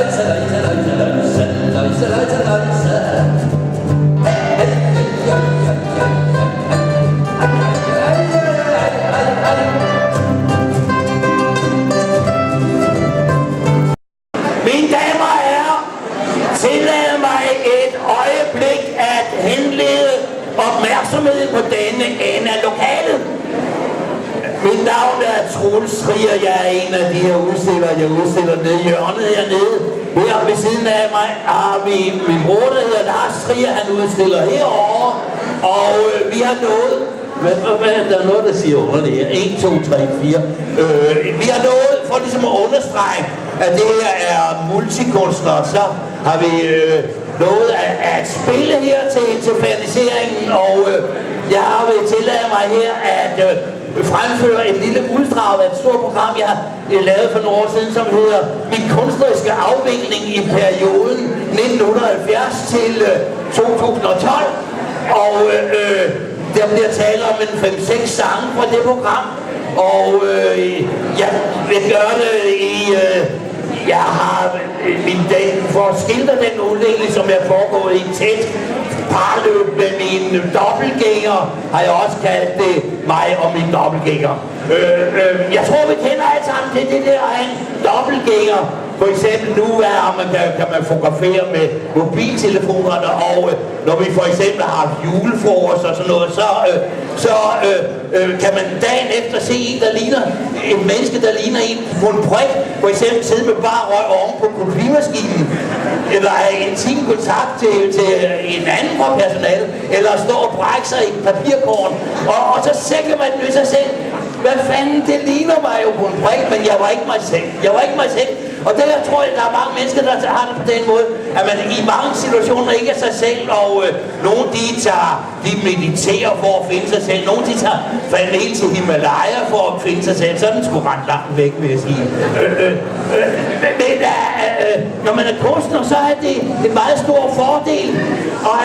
Mine damer og herrer, tillad mig et øjeblik at henlede opmærksomheden på denne ende af lokalet. Mit navn er Troels Trier. Jeg er en af de her udstillere. Jeg udstiller nede i hjørnet hernede. Her ved siden af mig har vi min bror, der hedder Lars Trier. Han udstiller herovre. Og vi har nået... Der er noget, der siger under det her. 1, 2, 3, 4. Vi har nået, for ligesom at understrege, at det her er multikunstnere, så har vi nået at spille her til ferniseringen, og jeg har tilladt mig her at fremføre et lille uddrag af et stort program, jeg har lavet for nogle år siden, som hedder Min kunstneriske afvikling i perioden 1970 til 2012, og der bliver tale om en 5-6 sange fra det program, og jeg vil gøre det i... Jeg har for at skildre den udvikling, som er foregået i tæt parløb med mine dobbeltgænger, har jeg også kaldt det mig og min dobbeltgænger. Jeg tror, vi kender alle sammen til det der af en dobbeltgænger. For eksempel nu kan man fotografere med mobiltelefonerne, og når vi for eksempel har julefrokost og sådan noget, så kan man dagen efter se en, der ligner et menneske, der ligner en på en prik, for eksempel sidde med bare røg oven på kopimaskinen, eller have intim kontakt til en anden fra personalet, eller stå og brække sig i et papirkorn, og så sækker man ved sig selv, hvad fanden, det ligner mig jo på en prik, men jeg var ikke mig selv. Jeg var ikke mig selv. Og det jeg tror, at der er mange mennesker, der har det på den måde, at man i mange situationer ikke er sig selv, og nogle de mediterer for at finde sig selv. Nogle de tager fandme helt til Himalaya for at finde sig selv. Så er den sgu ret langt væk, vil jeg sige. Men når man er kunstner, så er det en meget stor fordel at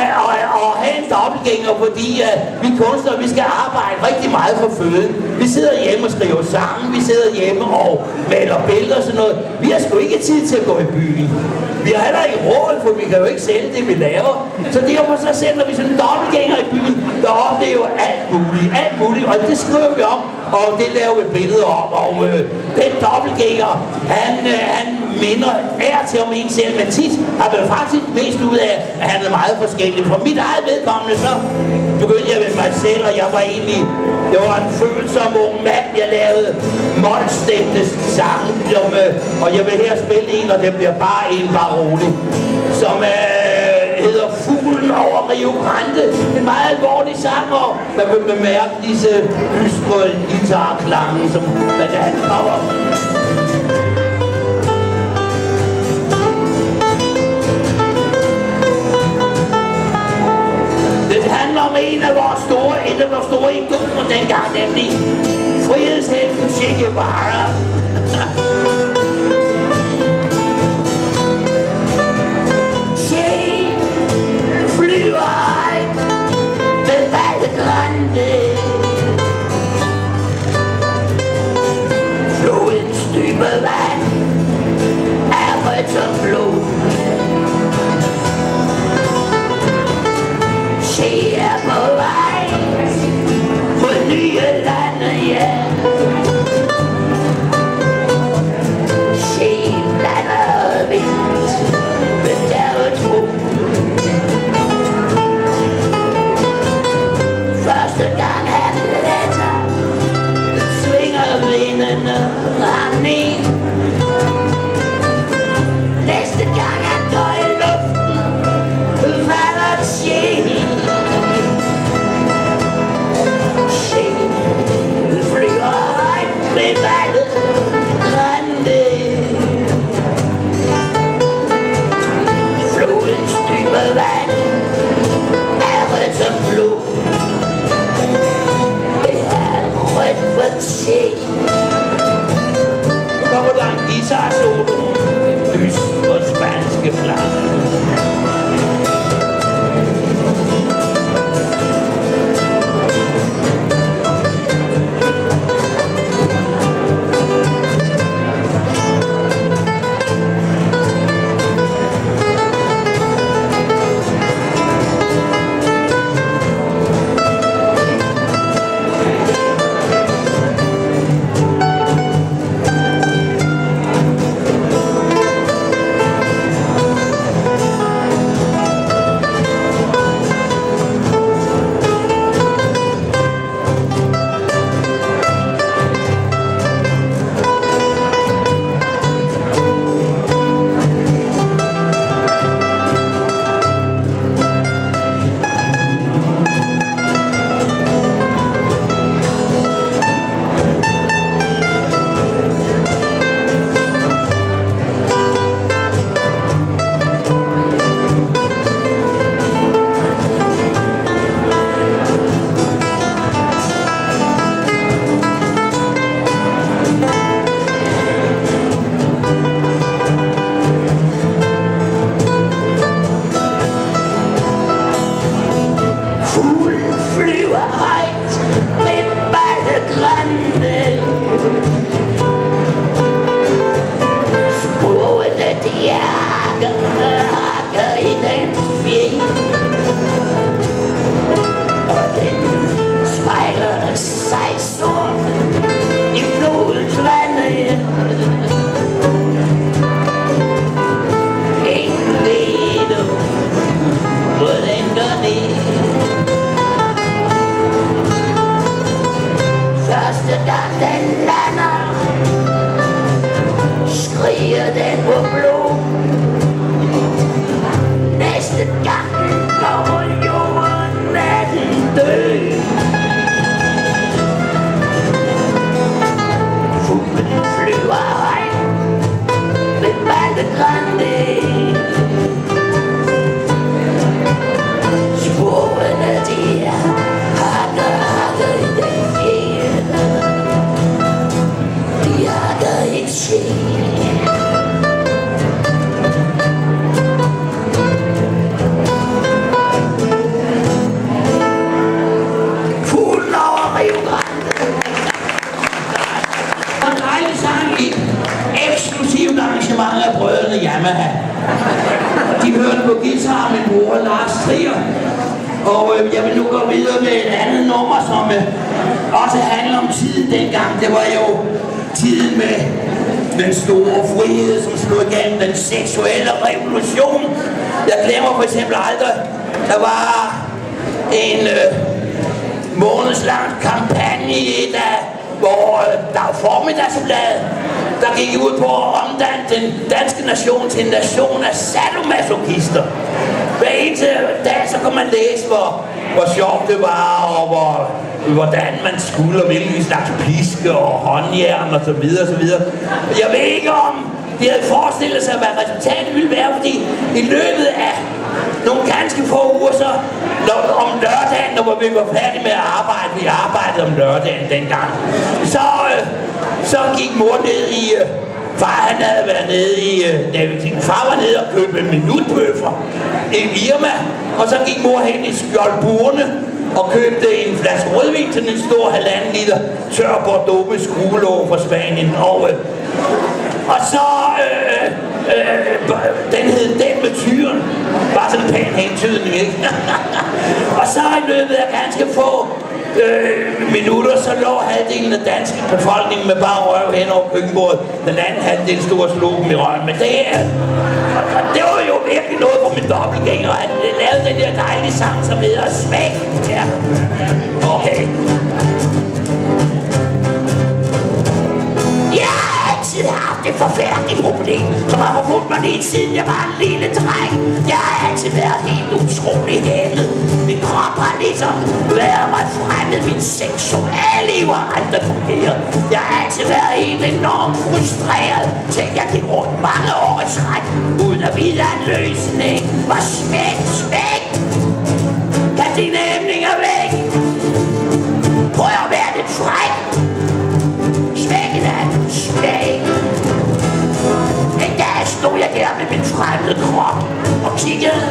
have en dobbeltgænger, fordi vi kunstnere, vi skal arbejde rigtig meget for føden. Vi sidder hjemme og skriver sange, vi sidder hjemme og maler billeder og sådan noget. Vi har sgu ikke tid til at gå i byen. Vi har heller ikke råd, for vi kan jo ikke sælge det, vi laver. Så derfor så sender vi sådan en dobbeltgænger i byen, der oplever alt muligt, og det skriver vi om, og det laver vi billeder om, og den dobbeltgænger, han minder til om en selv, men tit har man faktisk mest ud af, at han er meget forskellig. For mit eget vedkommende, så begyndte jeg med mig selv, og jeg var en følsom ung mand. Jeg lavede målstemte sange, og jeg vil her spille en, og det bliver bare rolig, som hedder Fuglen over Rio Grande. En meget alvorlig sang, og man vil bemærke disse dystre guitarklange, som hvad det handler om. Det handler om en af vores store ikoner dengang, nemlig frihedshelten Che Guevara. Che flyver ved Valle Grande. Flodens dybe vand er rødt som blod. Che er på vej mod nye lande, ja. Che blander vildt med bjergets ro. Første gang han letter, svinger vindene ham ned. Næste gang han går i luften, falder Che. Flodens dybe vand er rødt som blod. Det er rødt for Che. Nu kommer der en guitar-solo. Lys og spanske flammer. på blod. Næste gang kommer jorden af den død. Fuglen flyver højt ved Valdegrande. Sporene de hakker i den fjerde. De hakker ikke selv. Fuglen over Rio Grande. Og en dejlig sang i eksklusivt arrangement af brødrene Yamaha. De hørte på guitar min bror Lars Trier. Og jeg vil nu gå videre med et andet nummer, som også handler om tiden dengang. Det var jo tiden med den store frihed, som slog igennem den seksuelle revolution. Jeg glemmer for eksempel aldrig, der var en månedslang kampagne i dag, hvor der var formiddagsbladet, der gik ud på at omdanne den danske nation til en nation af sadomasochister. Hver eneste dag, så kunne man læse, hvor sjovt det var, og hvordan man skulle, og hvilken slags piske og håndjern og så videre, og så videre. Jeg ved ikke om de havde forestillet sig, hvad resultatet ville være, fordi i løbet af nogle ganske få uger, så om lørdagen, når vi var færdige med at arbejde, vi arbejdede om lørdagen dengang, så gik mor ned i... Far han havde været nede i... Far var nede og købte minutbøffer i Irma, og så gik mor hen i Skjoldburne og købte en flaske rødvin til en stor 1,5 liter tør Bordeaux med skruelåg fra Spanien. Og så... den hed Den med tyren. Bare sådan en pæn hentydning, ikke? Og så i løbet af ganske få minutter, så lå halvdelen af dansk befolkning med bare røv hen over køkkenbordet. Den anden halvdel stod og slog dem i røven. Men det var jo virkelig noget for min dobbeltgænger. Han lavede den der dejlige sang, som hedder Smæk. Ja. Okay. Jeg har altid haft et forfærdeligt problem, som har forfulgt mig lige siden jeg var en lille dreng. Jeg har altid været helt utrolig hændet. Min krop har ligesom været mig fremmed. Min seksualliv har aldrig fungeret. Jeg har altid været helt enormt frustreret. Tænk, jeg gik rundt mange år i træk, uden at vide, at løsning var smæk. Kan dine hæmninger væk? Prøv at være lidt fræk. Smækken er smæk. En dag stod jeg der med min fremmede krop og kiggede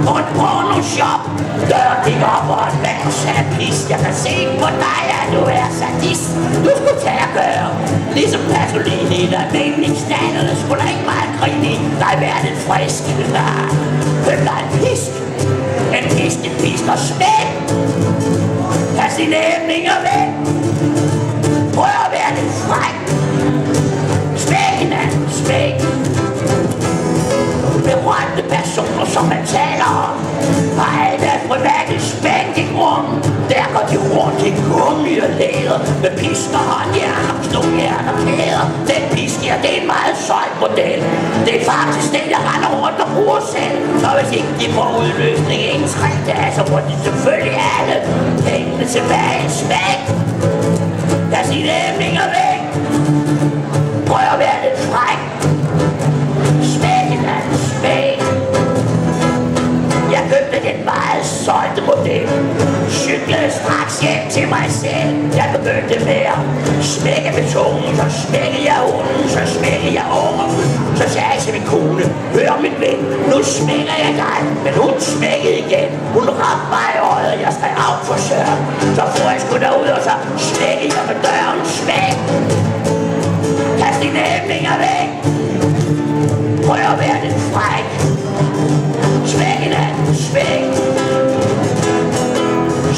på en pornoshop. Døren gik op, og en mand sagde, pis, jeg kan se på dig, at du er sadist. Du skulle tage at gøre, ligesom Pasolini, der meningsdannerne skulle der ikke meget grin i. Der er været en frisk der køb dig en pisk. En pisk og smæk. Tag sine hæmninger væk. Prøv at være lidt fræk. Smækken er smæk. Berømte personer, som man taler om, har alle deres private spændingrum. Der går de rundt i gummi og læder med pisker, håndjern og knogjern og kæder. Den pisk her, det er en meget solgt model. Det er faktisk den, jeg render rundt og bruger selv. Og hvis ikke de får udløsning inden 3 dage, så får de selvfølgelig alle pengene tilbage. Smæk! Tag sine hæmninger væk. Prøv at være lidt fræk. Smækken er smæk. Jeg købte den meget solgte model. Cyklede straks hjem til mig selv. Jeg begyndte med at smække med tungen. Så smækkede jeg hunden, så smækkede jeg ungen. Så sagde jeg til min kone, hør min ven, nu smækker jeg dig. Men hun smækkede igen. Hun ramte mig i øjet, og jeg skal af for søren. Så får jeg sgu derud, og så smækkede jeg med døren. Smæk! Kast dine hæmninger væk. Prøv at være lidt fræk. Smækken er smæk.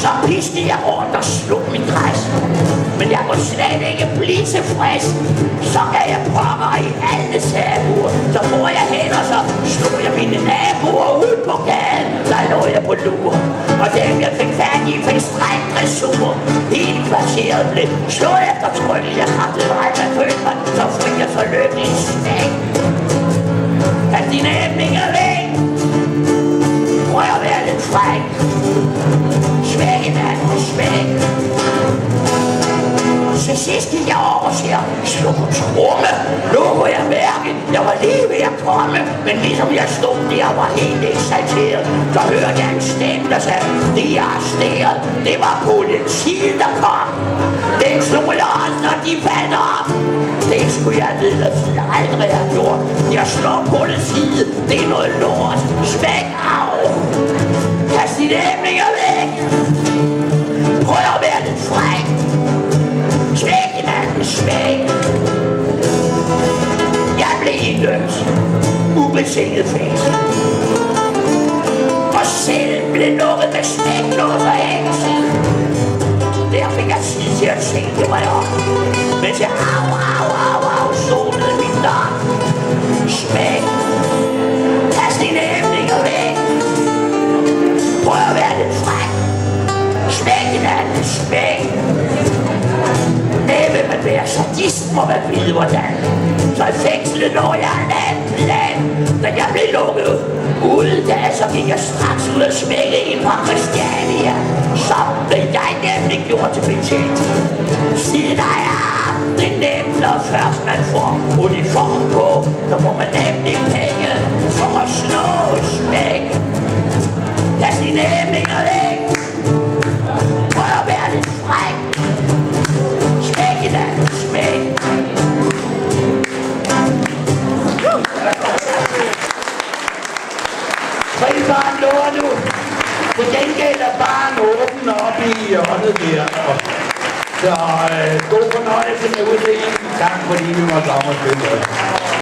Så piskede jeg rundt og slog min græs. Men jeg kunne slet ikke blive tilfreds. Så gav jeg pokker i alle tabuer. Så får jeg hen, og så slog jeg mine naboer ud på gaden. Der lå jeg på lur. Og dem jeg fik fat i, fik strengt dressur. Hele kvarteret blev slået efter trykket. Jeg kraftede mig, der følte mig. Så fik jeg så lykkelig smæk. fræk. Smæk hinanden, smæk. Til sidst gik jeg over og siger, slå på tromme. Nu kunne jeg mærke, jeg var lige ved at komme. Men ligesom jeg stod der og var helt exciteret, så hørte jeg en stemme, der sagde, de er arresteret. Det var politiet, der kom. Den slog jeg også, når de fandt op. Det skulle jeg vide, at jeg aldrig har gjort. Jeg slår politiet, det er noget lort. Smæk af. Kast dine æmninger væk. Prøv at være lidt fræk. Smæk hinanden, smæk. Jeg blev idømt ubetinget fængsel. Og cellen blev lukket med smæklås og hængsel. Der fik jeg tid til at tænke mig om, mens jeg solede min dom. Smæk. Kast dine æmninger væk. Prøv at være lidt fræk. Smæk hinanden, smæk. Vil man være sadist, må man vide hvordan. Så i fængslet lå jeg en anden land. Da jeg blev lukket ude der, så gik jeg straks ud og smække ind fra Christiania. Så blev jeg nemlig gjort til betjent. Siden har jeg haft det nemt, når først man får uniform på. Så får man nemlig penge for at slå smæk. Kast dine æmninger væk. Prøv at være lidt fræk. Smæk. Fribarn lover du. Til gengæld er barn åben op i hjørnet der. Så god fornøjelse med uddelingen. Tak fordi vi måtte komme og spille.